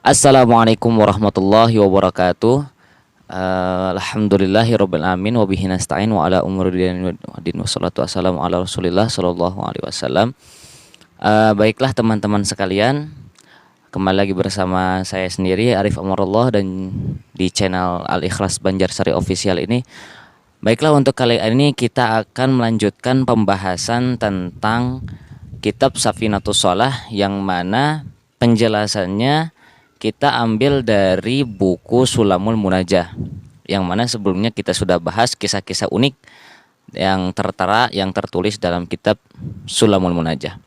Assalamualaikum warahmatullahi wabarakatuh. Alhamdulillahirabbil alamin wa bihi nasta'in wa ala umuri din wassalatu wassalamu ala Rasulillah sallallahu alaihi wasallam. Baiklah teman-teman sekalian, kembali lagi bersama saya sendiri Arif Amarullah dan di channel Al Ikhlas Banjarsari Official ini. Baiklah, untuk kali ini kita akan melanjutkan pembahasan tentang kitab Safinatus Shalah, yang mana penjelasannya kita ambil dari buku Sulamul Munajah, yang mana sebelumnya kita sudah bahas kisah-kisah unik yang tertera, yang tertulis dalam kitab Sulamul Munajah.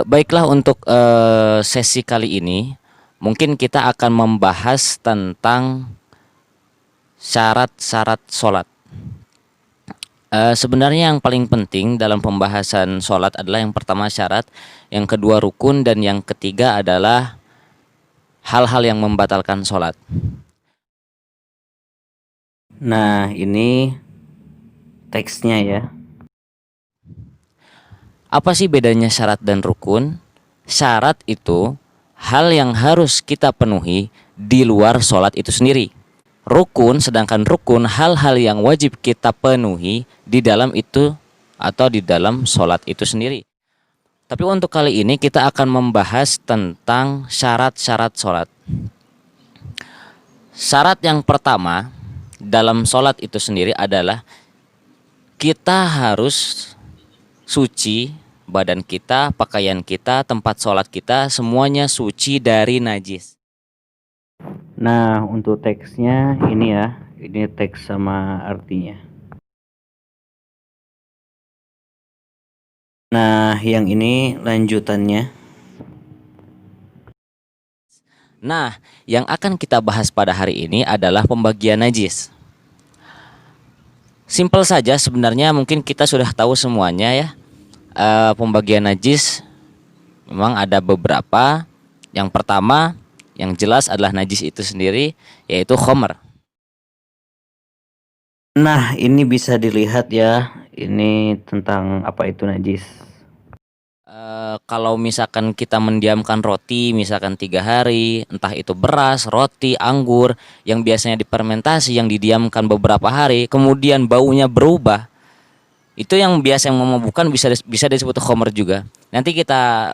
Baiklah, untuk sesi kali ini mungkin kita akan membahas tentang syarat-syarat sholat. Sebenarnya yang paling penting dalam pembahasan sholat adalah yang pertama syarat, yang kedua rukun, dan yang ketiga adalah hal-hal yang membatalkan sholat. Nah, ini teksnya ya. Apa sih bedanya syarat dan rukun? Syarat itu hal yang harus kita penuhi di luar sholat itu sendiri. Sedangkan rukun hal-hal yang wajib kita penuhi di dalam itu atau di dalam sholat itu sendiri. Tapi untuk kali ini kita akan membahas tentang syarat-syarat sholat. Syarat yang pertama dalam sholat itu sendiri adalah kita harus suci, badan kita, pakaian kita, tempat sholat kita, semuanya suci dari najis. Nah, untuk teksnya ini ya, ini teks sama artinya. Nah, yang ini lanjutannya. Nah, yang akan kita bahas pada hari ini adalah pembagian najis. Simpel saja sebenarnya, mungkin kita sudah tahu semuanya ya. Pembagian najis memang ada beberapa. Yang pertama yang jelas adalah najis itu sendiri, yaitu khomer. Nah, ini bisa dilihat ya, ini tentang apa itu najis. Kalau misalkan kita mendiamkan roti misalkan 3 hari, entah itu beras, roti, anggur yang biasanya difermentasi, yang didiamkan beberapa hari, kemudian baunya berubah, itu yang biasa yang memabukkan, bisa disebut khomer juga. Nanti kita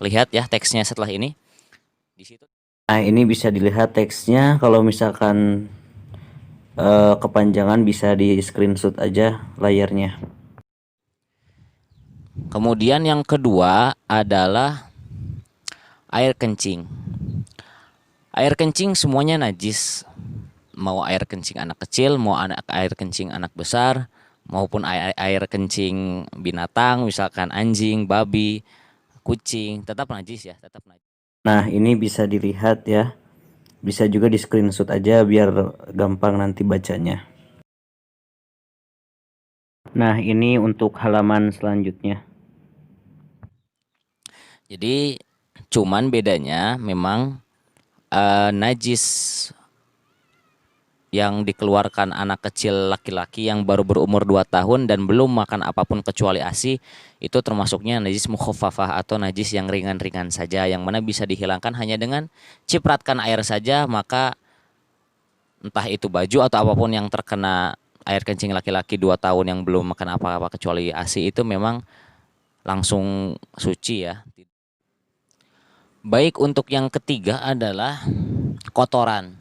lihat ya teksnya setelah ini. Di situ. Nah, ini bisa dilihat teksnya. Kalau misalkan kepanjangan bisa di screenshot aja layarnya. Kemudian yang kedua adalah air kencing. Air kencing semuanya najis. Mau air kencing anak kecil, mau air kencing anak besar, maupun air kencing binatang, misalkan anjing, babi, kucing, tetap najis ya, tetap najis. Nah, ini bisa dilihat ya. Bisa juga di screenshot aja biar gampang nanti bacanya. Nah, ini untuk halaman selanjutnya. Jadi cuman bedanya memang najis yang dikeluarkan anak kecil laki-laki yang baru berumur 2 tahun dan belum makan apapun kecuali ASI, itu termasuknya najis mukhaffafah atau najis yang ringan-ringan saja, yang mana bisa dihilangkan hanya dengan cipratkan air saja, maka entah itu baju atau apapun yang terkena air kencing laki-laki 2 tahun yang belum makan apa-apa kecuali ASI, itu memang langsung suci ya. Baik, untuk yang ketiga adalah kotoran.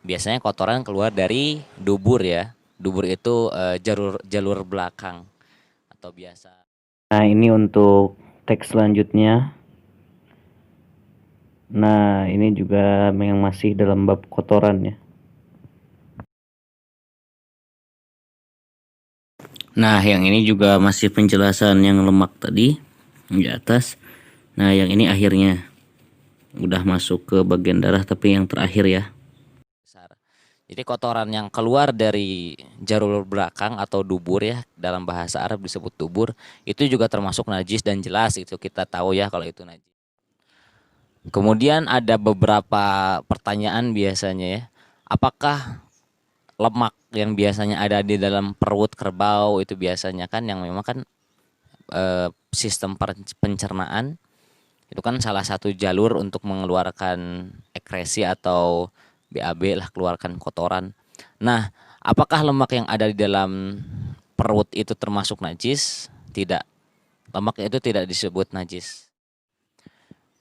Biasanya kotoran keluar dari dubur ya. Dubur itu jalur belakang atau biasa. Nah, ini untuk teks selanjutnya. Nah, ini juga yang masih dalam bab kotoran ya. Nah, yang ini juga masih penjelasan yang lemak tadi di atas. Nah, yang ini akhirnya udah masuk ke bagian darah, tapi yang terakhir ya. Jadi kotoran yang keluar dari jalur belakang atau dubur ya, dalam bahasa Arab disebut dubur, itu juga termasuk najis dan jelas itu kita tahu ya kalau itu najis. Kemudian ada beberapa pertanyaan biasanya ya. Apakah lemak yang biasanya ada di dalam perut kerbau itu biasanya kan yang memang kan sistem pencernaan Itu kan salah satu jalur untuk mengeluarkan ekresi atau BAB lah, keluarkan kotoran. Nah, apakah lemak yang ada di dalam perut itu termasuk najis? Tidak. Lemak itu tidak disebut najis.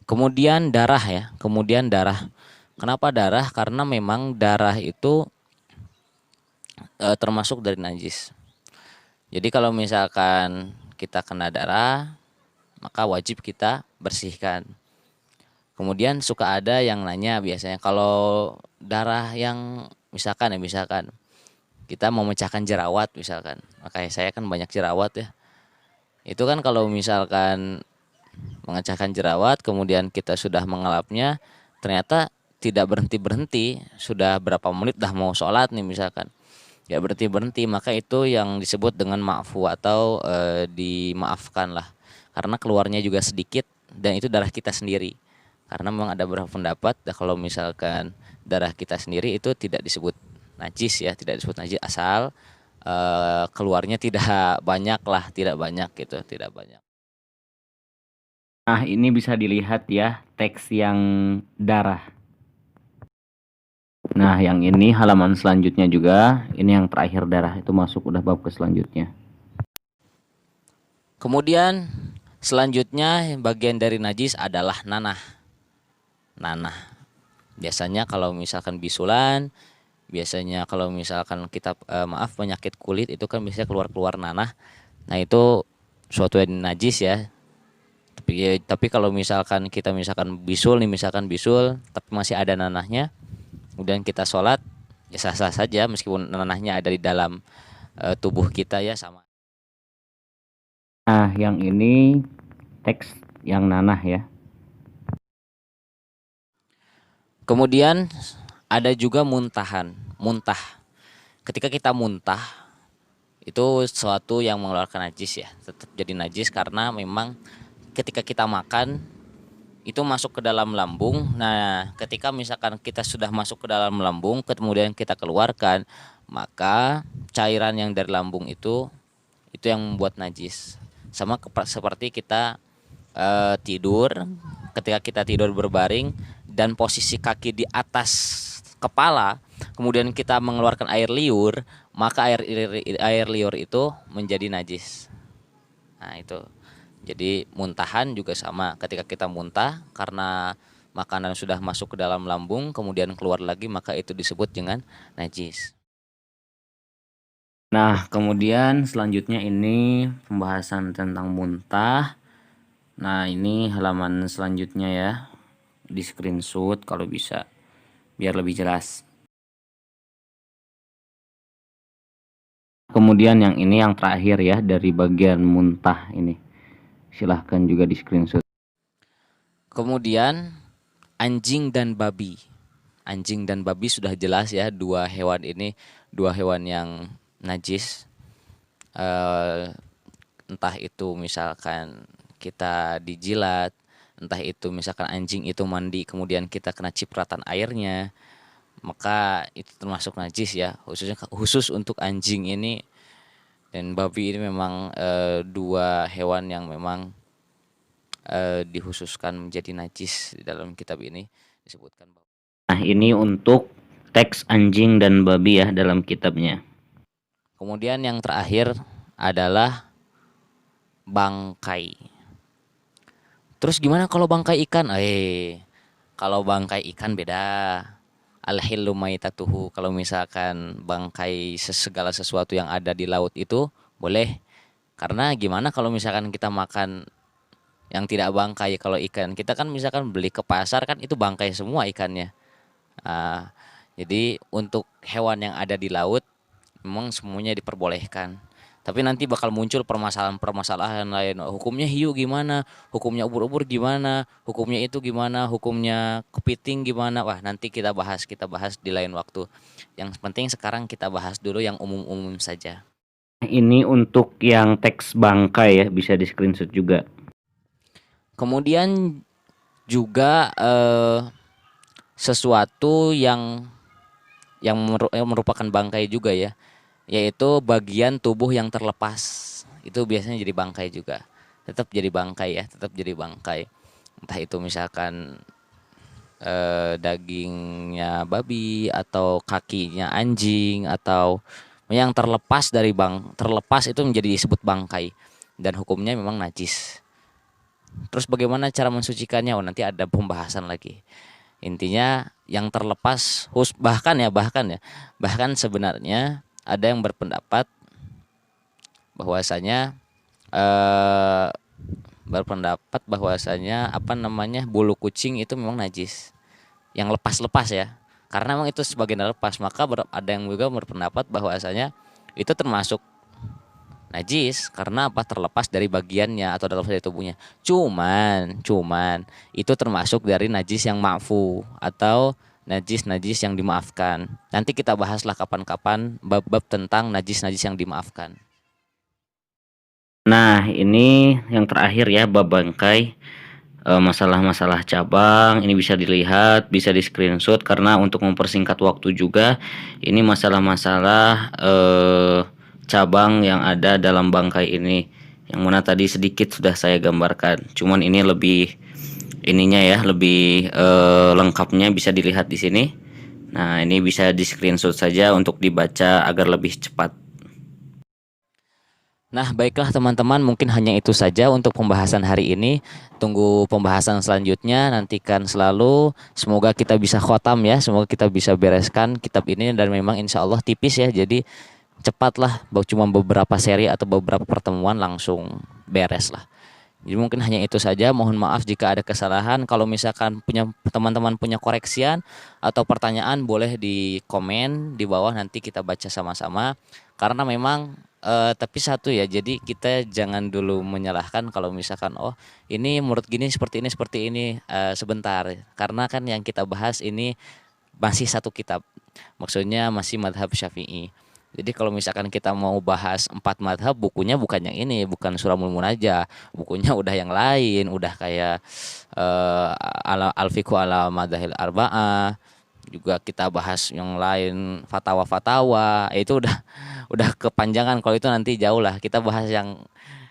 Kemudian darah ya, kemudian darah. Kenapa darah? Karena memang darah itu termasuk dari najis. Jadi kalau misalkan kita kena darah, maka wajib kita bersihkan. Kemudian suka ada yang nanya biasanya kalau darah yang misalkan kita mau memecahkan jerawat misalkan. Makanya saya kan banyak jerawat ya. Itu kan kalau misalkan mengecahkan jerawat kemudian kita sudah mengelapnya ternyata tidak berhenti-berhenti, sudah berapa menit dah mau sholat nih misalkan. Ya berhenti-berhenti, maka itu yang disebut dengan ma'fu atau dimaafkan lah. Karena keluarnya juga sedikit dan itu darah kita sendiri. Karena memang ada beberapa pendapat kalau misalkan darah kita sendiri itu tidak disebut najis ya, tidak disebut najis asal keluarnya tidak banyak lah, tidak banyak gitu, tidak banyak. Nah, ini bisa dilihat ya teks yang darah. Nah, yang ini halaman selanjutnya juga, ini yang terakhir darah itu masuk udah bab ke selanjutnya. Kemudian selanjutnya bagian dari najis adalah nanah. Nanah. Biasanya kalau misalkan bisulan, biasanya kalau misalkan kita penyakit kulit itu kan biasanya keluar-keluar nanah. Nah, itu suatu yang najis ya. Tapi kalau misalkan kita misalkan bisul nih, misalkan bisul tapi masih ada nanahnya, kemudian kita sholat ya sah-sah saja meskipun nanahnya ada di dalam tubuh kita ya sama. Nah, yang ini teks yang nanah ya. Kemudian ada juga muntahan, muntah. Ketika kita muntah itu sesuatu yang mengeluarkan najis ya, tetap jadi najis karena memang ketika kita makan itu masuk ke dalam lambung. Nah, ketika misalkan kita sudah masuk ke dalam lambung, kemudian kita keluarkan, maka cairan yang dari lambung itu yang membuat najis. Sama seperti kita tidur, ketika kita tidur berbaring dan posisi kaki di atas kepala, kemudian kita mengeluarkan air liur, maka air liur itu menjadi najis. Nah, itu. Jadi muntahan juga sama, ketika kita muntah karena makanan sudah masuk ke dalam lambung kemudian keluar lagi maka itu disebut dengan najis. Nah, kemudian selanjutnya ini pembahasan tentang muntah. Nah, ini halaman selanjutnya ya. Di screenshot kalau bisa biar lebih jelas. Kemudian yang ini yang terakhir ya dari bagian muntah ini. Silahkan juga di screenshot. Kemudian anjing dan babi. Anjing dan babi sudah jelas ya, dua hewan ini dua hewan yang najis. Entah itu misalkan kita dijilat, entah itu misalkan anjing itu mandi kemudian kita kena cipratan airnya, maka itu termasuk najis ya, khusus untuk anjing ini dan babi ini memang dua hewan yang memang dikhususkan menjadi najis di dalam kitab ini disebutkan. Nah, ini untuk teks anjing dan babi ya dalam kitabnya. Kemudian yang terakhir adalah bangkai. Terus gimana kalau bangkai ikan? Kalau bangkai ikan beda. Al-hillu maitatuhu, kalau misalkan bangkai segala sesuatu yang ada di laut itu boleh. Karena gimana kalau misalkan kita makan yang tidak bangkai, kalau ikan kita kan misalkan beli ke pasar kan itu bangkai semua ikannya. Jadi untuk hewan yang ada di laut memang semuanya diperbolehkan. Tapi nanti bakal muncul permasalahan-permasalahan lain. Hukumnya hiu gimana? Hukumnya ubur-ubur gimana? Hukumnya itu gimana? Hukumnya kepiting gimana? Wah, nanti kita bahas di lain waktu. Yang penting sekarang kita bahas dulu yang umum-umum saja. Ini untuk yang teks bangkai ya, bisa di screenshot juga. Kemudian juga sesuatu yang merupakan bangkai juga ya, yaitu bagian tubuh yang terlepas. Itu biasanya jadi bangkai juga. Tetap jadi bangkai ya, tetap jadi bangkai. entah itu misalkan dagingnya babi atau kakinya anjing atau yang terlepas itu menjadi disebut bangkai dan hukumnya memang najis. Terus bagaimana cara mensucikannya? Oh, nanti ada pembahasan lagi. Intinya yang terlepas bahkan sebenarnya ada yang berpendapat bahwasanya eh apa namanya, bulu kucing itu memang najis yang lepas-lepas ya, karena memang itu sebagian lepas, maka ada yang juga berpendapat bahwasanya itu termasuk najis karena apa, terlepas dari bagiannya atau terlepas dari tubuhnya. Cuman itu termasuk dari najis yang ma'fu atau najis-najis yang dimaafkan. Nanti kita bahaslah kapan-kapan bab-bab tentang najis-najis yang dimaafkan. Nah, ini yang terakhir ya, bab bangkai. Masalah-masalah cabang ini bisa dilihat, bisa di screenshot, karena untuk mempersingkat waktu juga ini masalah-masalah cabang yang ada dalam bangkai ini, yang mana tadi sedikit sudah saya gambarkan, cuman ini lebih ininya ya, lebih lengkapnya bisa dilihat di sini. Nah, ini bisa di screenshot saja untuk dibaca agar lebih cepat. Nah, baiklah teman-teman, mungkin hanya itu saja untuk pembahasan hari ini. Tunggu pembahasan selanjutnya, nantikan selalu. Semoga kita bisa khotam ya, semoga kita bisa bereskan kitab ini, dan memang insya Allah tipis ya, jadi cepatlah, cuma beberapa seri atau beberapa pertemuan langsung beres lah. Jadi mungkin hanya itu saja. Mohon maaf jika ada kesalahan. Kalau misalkan teman-teman punya koreksian atau pertanyaan, boleh di komen di bawah, nanti kita baca sama-sama. Karena memang tapi satu ya, jadi kita jangan dulu menyalahkan kalau misalkan oh ini menurut gini seperti ini, sebentar. Karena kan yang kita bahas ini masih satu kitab. Maksudnya masih madhab Syafi'i. Jadi kalau misalkan kita mau bahas 4 madhab, bukunya bukan yang ini, bukan Suramul Munajah, bukunya udah yang lain, udah kayak Al-Fiqhu ala Madzahil Arba'ah, juga kita bahas yang lain fatwa-fatwa, itu udah kepanjangan. Kalau itu nanti jauh lah, kita bahas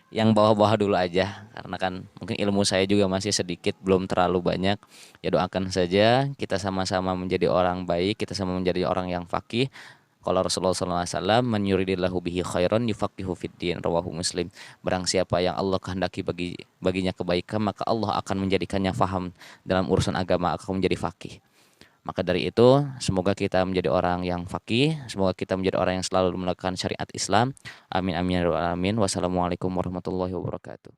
yang bawah-bawah dulu aja, karena kan mungkin ilmu saya juga masih sedikit, belum terlalu banyak. Ya doakan saja kita sama-sama menjadi orang baik, kita sama menjadi orang yang faqih. Kalau Rasulullah SAW, man yuridillahu bihi khairan yufaqihu fiddin, rawahu Muslim. Barang siapa yang Allah kehendaki baginya kebaikan, maka Allah akan menjadikannya faham dalam urusan agama, akan menjadi faqih. Maka dari itu, semoga kita menjadi orang yang faqih, semoga kita menjadi orang yang selalu melakukan syariat Islam. Amin amin ya rabbal alamin. Wassalamualaikum warahmatullahi wabarakatuh.